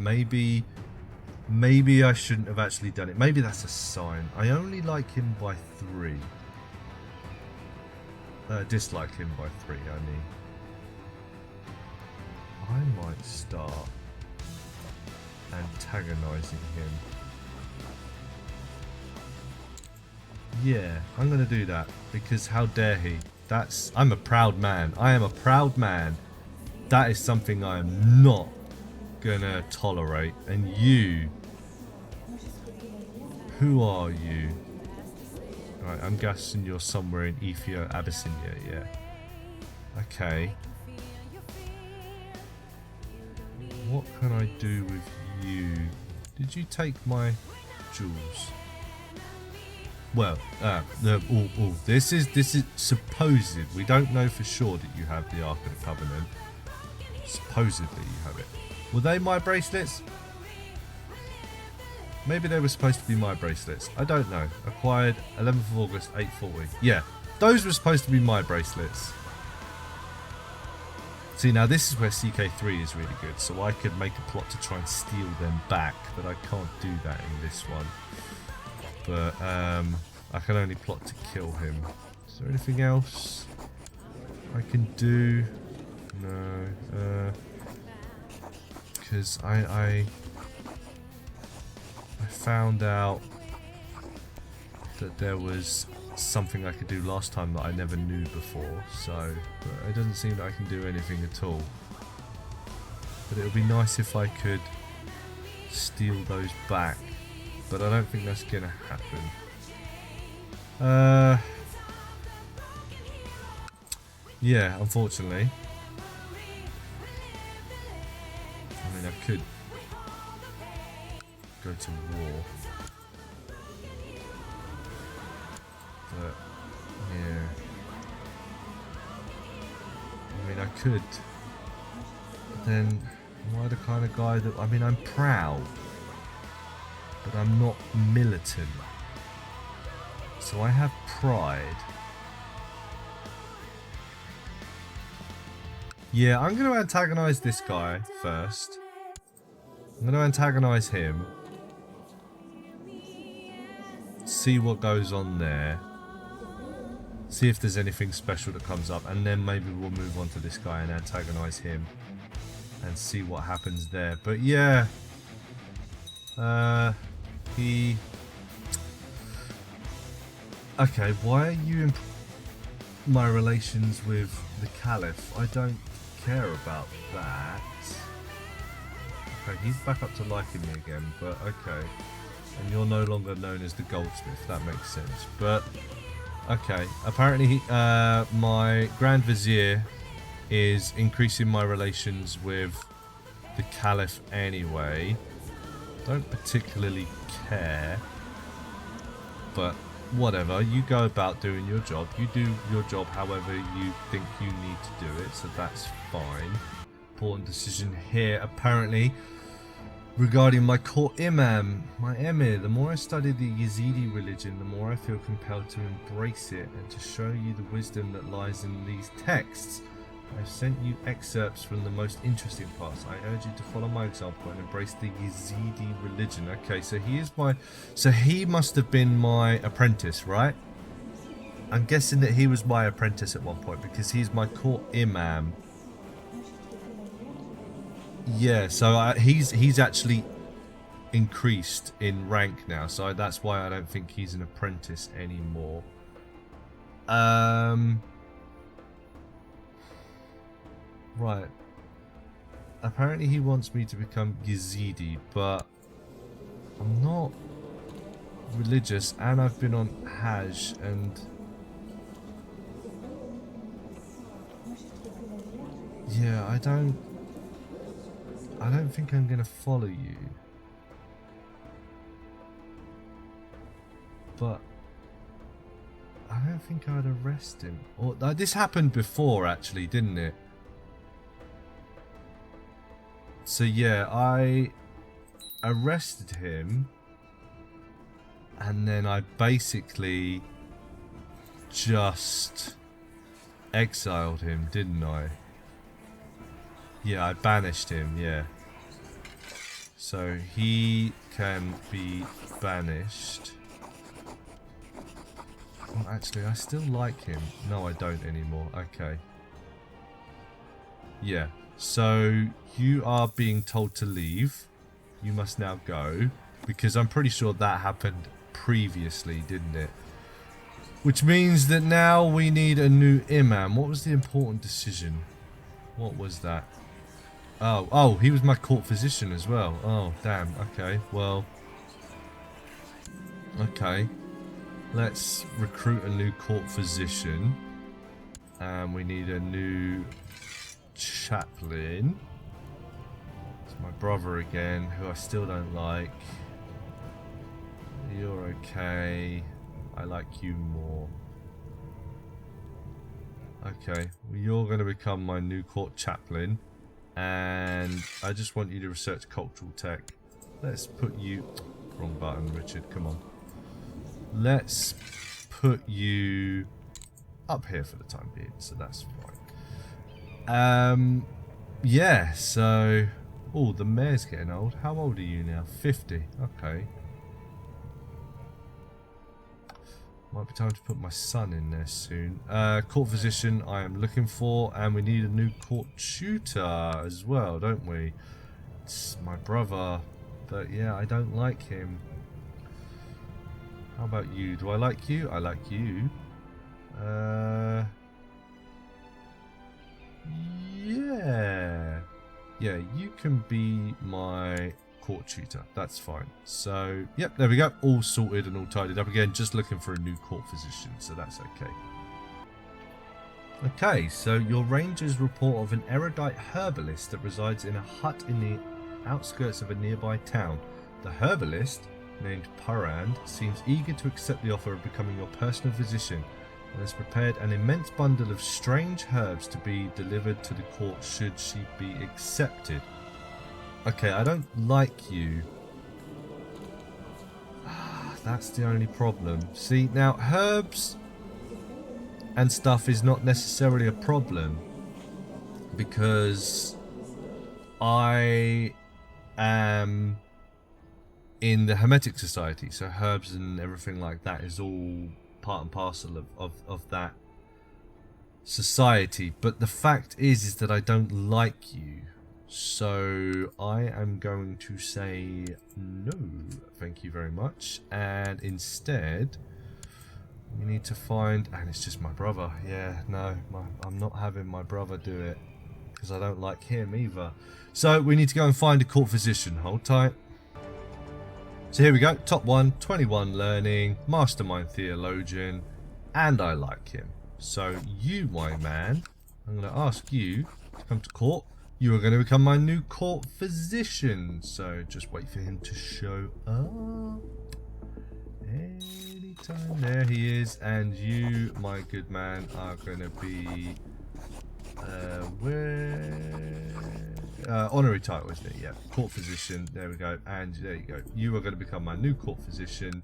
Maybe I shouldn't have actually done it. Maybe that's a sign. I only like him by 3. Dislike him by 3, I mean. I might start antagonising him. Yeah, I'm going to do that. Because how dare he? I'm a proud man. I am a proud man. That is something I am not gonna tolerate. And you, who are you? Right, I'm guessing you're somewhere in Ethiopia, Abyssinia, yeah. Okay. What can I do with you? Did you take my jewels? Well, this is supposed. We don't know for sure that you have the Ark of the Covenant. Supposedly you have it. Were they my bracelets? Maybe they were supposed to be my bracelets. I don't know. Acquired 11th of August, 840. Yeah, those were supposed to be my bracelets. See, now this is where CK3 is really good. So I could make a plot to try and steal them back, but I can't do that in this one. But I can only plot to kill him. Is there anything else I can do? No. Because I found out that there was something I could do last time that I never knew before, so but it doesn't seem that I can do anything at all. But it would be nice if I could steal those back, but I don't think that's gonna happen. Yeah, unfortunately. I mean, I could go to war. But, yeah. I mean, I could. But then, am I the kind of guy that... I mean, I'm proud. But I'm not militant. So I have pride. Yeah, I'm going to antagonize this guy first. I'm going to antagonize him. See what goes on there. See if there's anything special that comes up. And then maybe we'll move on to this guy and antagonize him. And see what happens there. But yeah. He... Okay, why are you in my relations with the Caliph? I don't care about that. Okay, he's back up to liking me again, but okay. And you're no longer known as the goldsmith, that makes sense. But, okay, apparently my Grand Vizier is increasing my relations with the Caliph anyway. Don't particularly care, but whatever, you go about doing your job. You do your job however you think you need to do it, so that's fine. Important decision here, apparently, regarding my court imam, my emir. The more I study the Yazidi religion, the more I feel compelled to embrace it and to show you the wisdom that lies in these texts. I've sent you excerpts from the most interesting parts. I urge you to follow my example and embrace the Yazidi religion. Okay, so he is my... So he must have been my apprentice, right? I'm guessing that he was my apprentice at one point because he's my court imam. Yeah, so he's actually increased in rank now. So that's why I don't think he's an apprentice anymore. Right. Apparently he wants me to become Yazidi, but I'm not religious and I've been on Hajj and... Yeah, I don't think I'm gonna follow you. But I don't think I'd arrest him. Or this happened before actually, didn't it? So yeah, I arrested him and then I basically just exiled him, didn't I? Yeah, I banished him, yeah. So he can be banished. Oh, actually, I still like him. No, I don't anymore. Okay. Yeah. So you are being told to leave. You must now go. Because I'm pretty sure that happened previously, didn't it? Which means that now we need a new imam. What was the important decision? What was that? Oh, he was my court physician as well. Oh, damn. Okay, well. Okay. Let's recruit a new court physician. And we need a new chaplain. It's my brother again, who I still don't like. You're okay. I like you more. Okay, well, you're going to become my new court chaplain. And I just want you to research cultural tech. Let's put you... Wrong button, Richard, come on. Let's put you up here for the time being, so that's fine. Yeah, so... Oh, the mayor's getting old. How old are you now? 50. Okay. Might be time to put my son in there soon. Court physician I am looking for, and we need a new court tutor as well, don't we? It's my brother, but yeah, I don't like him. How about you? Do I like you? I like you. Yeah. Yeah, you can be my court tutor. That's fine. So, yep, there we go. All sorted and all tidied up again. Just looking for a new court physician, so that's okay. Okay, so your rangers report of an erudite herbalist that resides in a hut in the outskirts of a nearby town. The herbalist, named Parand, seems eager to accept the offer of becoming your personal physician and has prepared an immense bundle of strange herbs to be delivered to the court should she be accepted. Okay, I don't like you. That's the only problem. See, now herbs and stuff is not necessarily a problem because I am in the Hermetic Society, so herbs and everything like that is all part and parcel of that society. But the fact is that I don't like you, so I am going to say no, thank you very much, and instead we need to find, and it's just my brother. Yeah, no, I'm not having my brother do it because I don't like him either. So we need to go and find a court physician. Hold tight. So here we go. Top 1, 21 learning, mastermind theologian, and I like him. So you, my man, I'm going to ask you to come to court. You are going to become my new court physician. So just wait for him to show up. Anytime. There he is. And you, my good man, are going to be honorary title, isn't it? Yeah, court physician. There we go. And there you go. You are going to become my new court physician.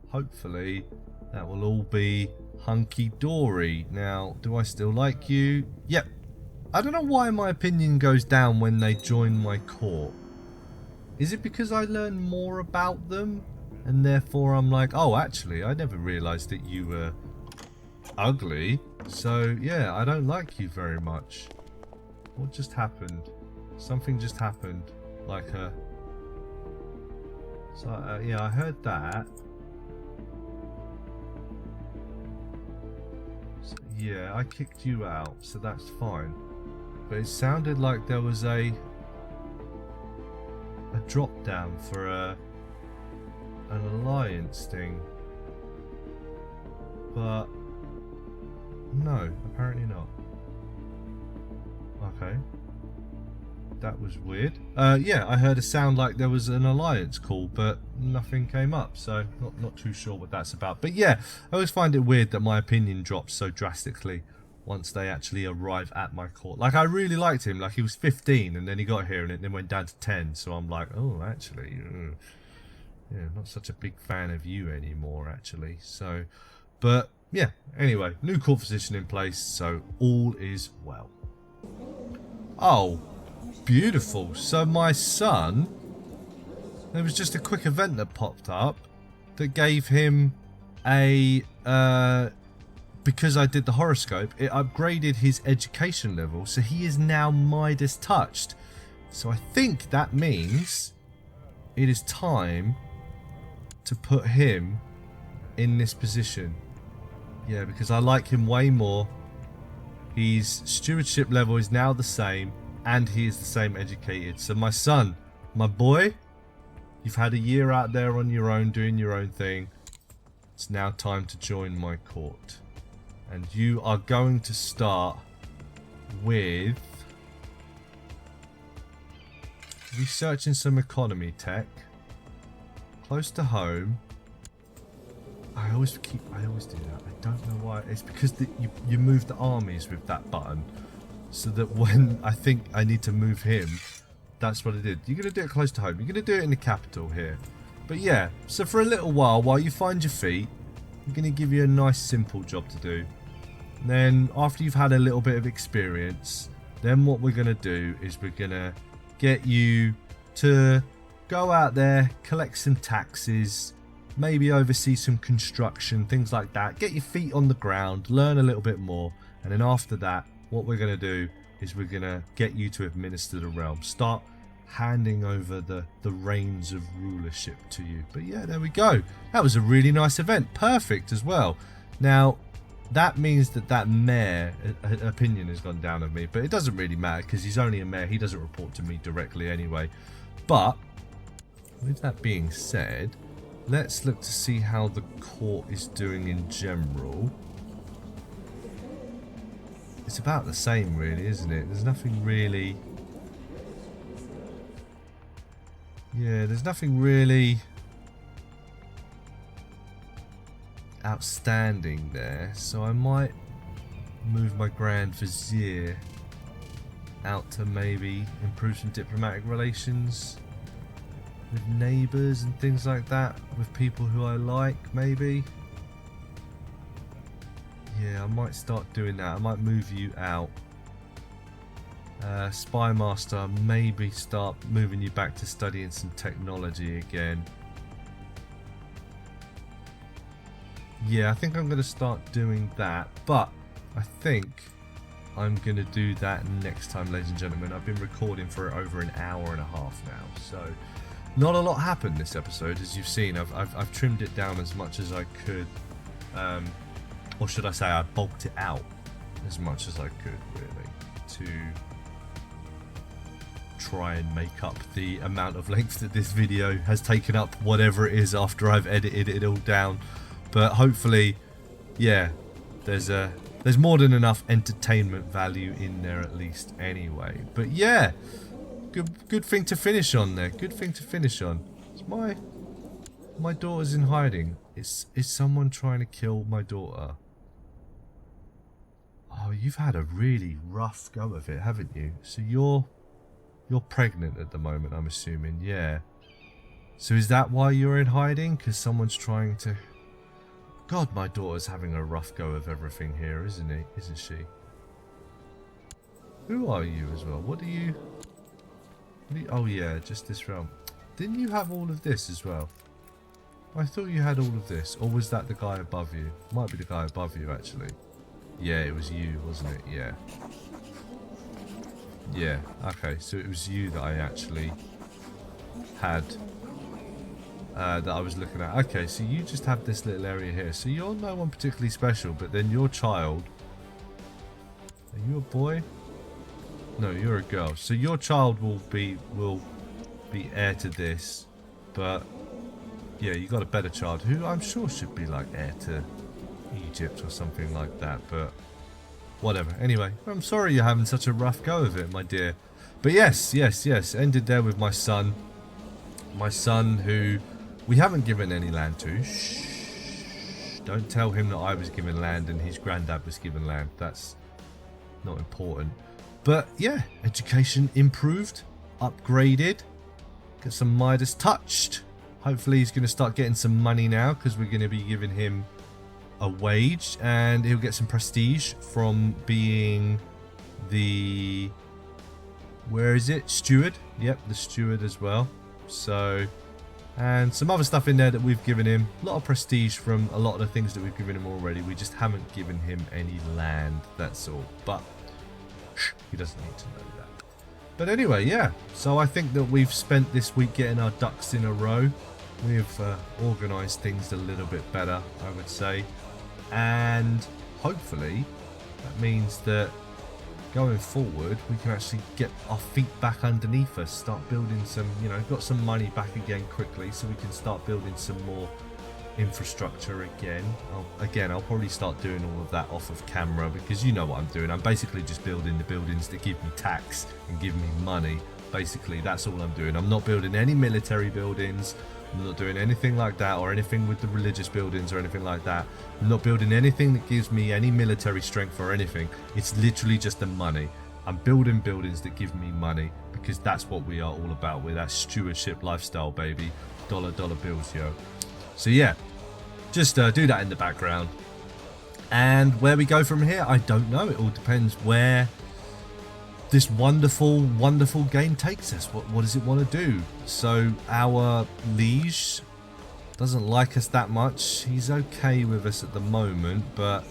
Hopefully that will all be hunky-dory. Now, do I still like you? Yep. I don't know why my opinion goes down when they join my court. Is it because I learn more about them and therefore I'm like, oh, actually, I never realised that you were ugly. So, yeah, I don't like you very much. What just happened? Something just happened. Like a... So, yeah, I heard that. So, yeah, I kicked you out, so that's fine. But it sounded like there was a drop down for an alliance thing. But no, apparently not. Okay. That was weird. Yeah, I heard a sound like there was an alliance call, but nothing came up, so not too sure what that's about. But yeah, I always find it weird that my opinion drops so drastically once they actually arrive at my court. Like, I really liked him. Like, he was 15, and then he got here, and it then went down to 10. So I'm like, oh, actually, yeah, not such a big fan of you anymore, actually. So, but yeah, anyway, new court physician in place, so all is well. Oh, beautiful. So my son, there was just a quick event that popped up that gave him a because I did the horoscope, it upgraded his education level, so he is now Midas touched. So I think that means it is time to put him in this position. Yeah, because I like him way more. His stewardship level is now the same, and he is the same educated. So my son, my boy, you've had a year out there on your own doing your own thing. It's now time to join my court. And you are going to start with researching some economy tech. Close to home. I always do that. I don't know why. It's because you move the armies with that button. So that when I think I need to move him, that's what I did. You're going to do it close to home. You're going to do it in the capital here. But yeah, so for a little while you find your feet, I'm going to give you a nice simple job to do. Then after you've had a little bit of experience, then what we're going to do is we're going to get you to go out there, collect some taxes, maybe oversee some construction, things like that. Get your feet on the ground, learn a little bit more, and then after that, what we're going to do is we're going to get you to administer the realm. Start handing over the reins of rulership to you. But yeah, there we go. That was a really nice event. Perfect as well. Now, that means that mayor opinion has gone down on me, but it doesn't really matter because he's only a mayor. He doesn't report to me directly anyway. But with that being said, let's look to see how the court is doing in general. It's about the same really, isn't it? There's nothing really... Yeah, there's nothing really outstanding there. So I might move my Grand Vizier out to maybe improve some diplomatic relations with neighbours and things like that, with people who I like, maybe. Yeah, I might start doing that. I might move you out. Spy Master, maybe start moving you back to studying some technology again. Yeah, I think I'm going to start doing that, but I think I'm going to do that next time, ladies and gentlemen. I've been recording for over an hour and a half now, so not a lot happened this episode, as you've seen. I've trimmed it down as much as I could, or should I say I bulked it out as much as I could, really, to try and make up the amount of length that this video has taken up, whatever it is, after I've edited it all down. But hopefully, yeah, there's more than enough entertainment value in there at least anyway. But yeah, good thing to finish on there. Good thing to finish on. It's my daughter's in hiding. Is someone trying to kill my daughter? Oh, you've had a really rough go of it, haven't you? So you're pregnant at the moment, I'm assuming. Yeah. So is that why you're in hiding? Because someone's trying to... God, my daughter's having a rough go of everything here, isn't she? Who are you as well? What do you... Oh yeah, just this realm. Didn't you have all of this as well? I thought you had all of this. Or was that the guy above you? Might be the guy above you, actually. Yeah, it was you, wasn't it? Yeah. Yeah, okay, so it was you that I actually had, that I was looking at. Okay, so you just have this little area here. So you're no one particularly special, but then your child... Are you a boy? No, you're a girl. So your child will be heir to this, but... Yeah, you got a better child, who I'm sure should be like heir to Egypt or something like that, but... Whatever. Anyway, I'm sorry you're having such a rough go of it, my dear. But yes. Ended there with my son. My son, who we haven't given any land to. Shh. Don't tell him that I was given land and his granddad was given land. That's not important. But yeah, education improved, upgraded, get some Midas touched. Hopefully he's going to start getting some money now, because we're going to be giving him a wage, and he'll get some prestige from being the... Where is it? Steward. Yep, the steward as well. So, and some other stuff in there that we've given him. A lot of prestige from a lot of the things that we've given him already. We just haven't given him any land, that's all. But he doesn't need to know that. But anyway, yeah. So I think that we've spent this week getting our ducks in a row. We've organised things a little bit better, I would say. And hopefully that means that going forward we can actually get our feet back underneath us, start building some, got some money back again quickly, so we can start building some more infrastructure again. I'll probably start doing all of that off of camera, because you know what I'm doing. I'm basically just building the buildings that give me tax and give me money. Basically, that's all I'm doing. I'm not building any military buildings. I'm not doing anything like that, or anything with the religious buildings or anything like that. I'm not building anything that gives me any military strength or anything. It's literally just the money. I'm building buildings that give me money, because that's what we are all about. We're that stewardship lifestyle, baby. Dollar bills, yo. So yeah, just do that in the background. And where we go from here, I don't know. It all depends where this wonderful game takes us. What does it want to do? So our liege doesn't like us that much. He's okay with us at the moment, but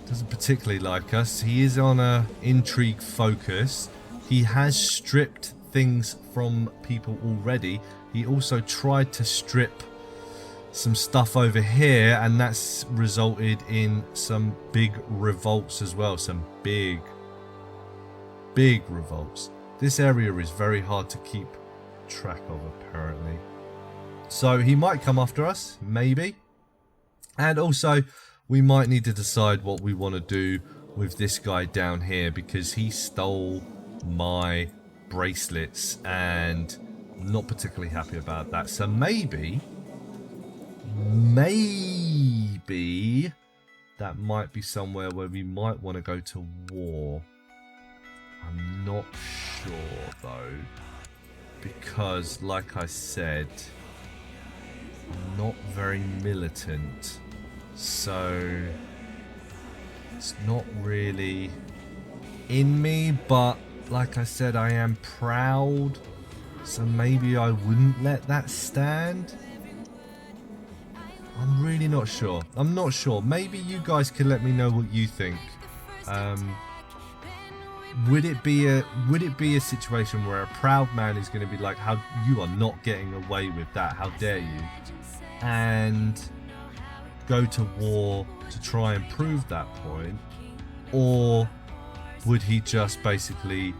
doesn't particularly like us. He is on a intrigue focus. He has stripped things from people already. He also tried to strip some stuff over here, and that's resulted in some big revolts as well. Some big revolts. This area is very hard to keep track of, apparently. So he might come after us, maybe. And also we might need to decide what we want to do with this guy down here because he stole my bracelets and I'm not particularly happy about that. So maybe that might be somewhere where we might want to go to war. I'm not sure though, because like I said, I'm not very militant, so it's not really in me. But like I said, I am proud, so maybe I wouldn't let that stand. I'm really not sure. I'm not sure. Maybe you guys can let me know what you think. Would it be a situation where a proud man is going to be like, how you are not getting away with that, how dare you, and go to war to try and prove that point? Or would he just basically,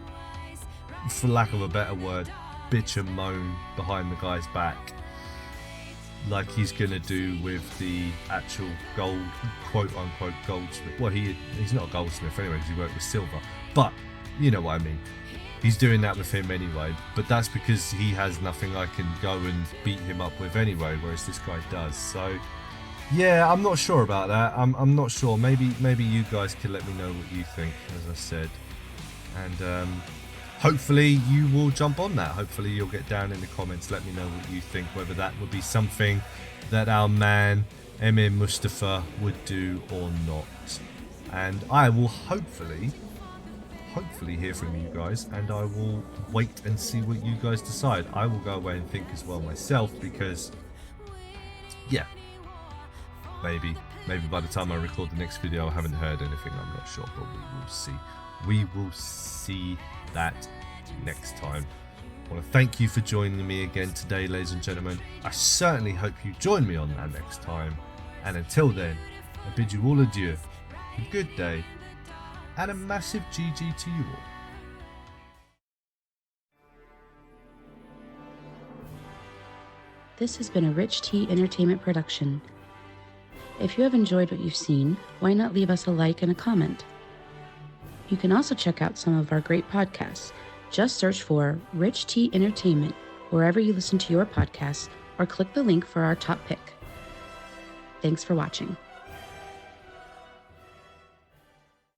for lack of a better word, bitch and moan behind the guy's back, like he's gonna do with the actual gold, quote unquote, goldsmith? Well, he's not a goldsmith anyway because he worked with silver, but you know what I mean. He's doing that with him anyway, but that's because he has nothing I can go and beat him up with anyway, whereas this guy does. So yeah, I'm not sure about that. I'm not sure. Maybe you guys can let me know what you think, as I said, and hopefully you will jump on that. Hopefully you'll get down in the comments, let me know what you think, whether that would be something that our man Emir Mustafa would do or not. And I will hopefully hear from you guys, and I will wait and see what you guys decide. I will go away and think as well myself, because yeah, maybe by the time I record the next video I haven't heard anything. I'm not sure, but we will see that next time. I want to thank you for joining me again today, ladies and gentlemen. I certainly hope you join me on that next time, and until then, I bid you all adieu, a good day, and a massive GG to you all.
This has been a Rich T Entertainment production. If you have enjoyed what you've seen, why not leave us a like and a comment? You can also check out some of our great podcasts. Just search for Rich T Entertainment wherever you listen to your podcasts, or click the link for our top pick. Thanks for watching.